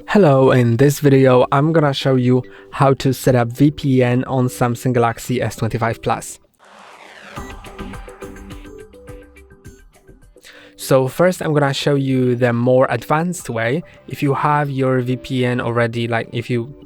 Hello, in this video I'm gonna show you how to set up VPN on Samsung Galaxy S25 Plus. So first I'm gonna show you the more advanced way. If you have your VPN already, like if you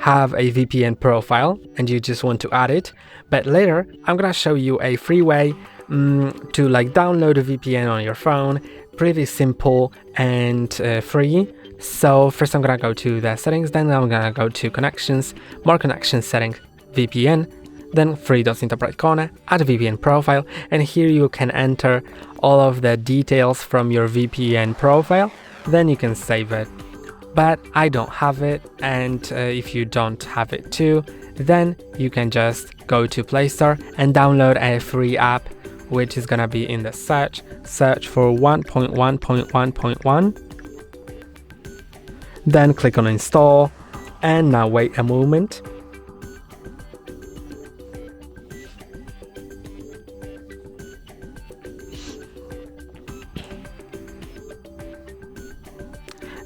have a VPN profile and you just want to add it, but later I'm gonna show you a free way to download a VPN on your phone. Pretty simple and free. So first I'm gonna go to the settings, then I'm gonna go to connections, more connections setting, VPN, then three dots in the right corner, add a VPN profile, and here you can enter all of the details from your VPN profile, then you can save it. But I don't have it, and if you don't have it too, then you can just go to Play Store and download a free app, which is gonna be in the search for 1.1.1.1. Then click on install, and now wait a moment.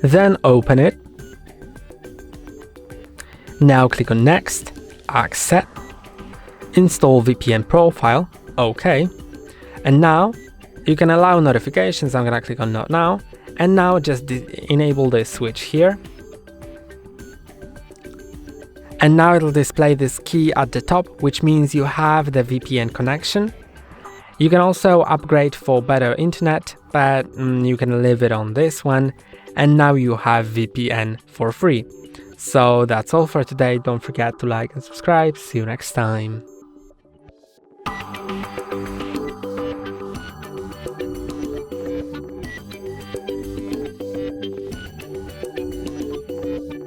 Then open it. Now click on next, accept, install VPN profile, OK. And now you can allow notifications. I'm gonna click on not now. And now just enable this switch here. And now it'll display this key at the top, which means you have the VPN connection. You can also upgrade for better internet, but you can leave it on this one. And now you have VPN for free. So that's all for today. Don't forget to like and subscribe. See you next time.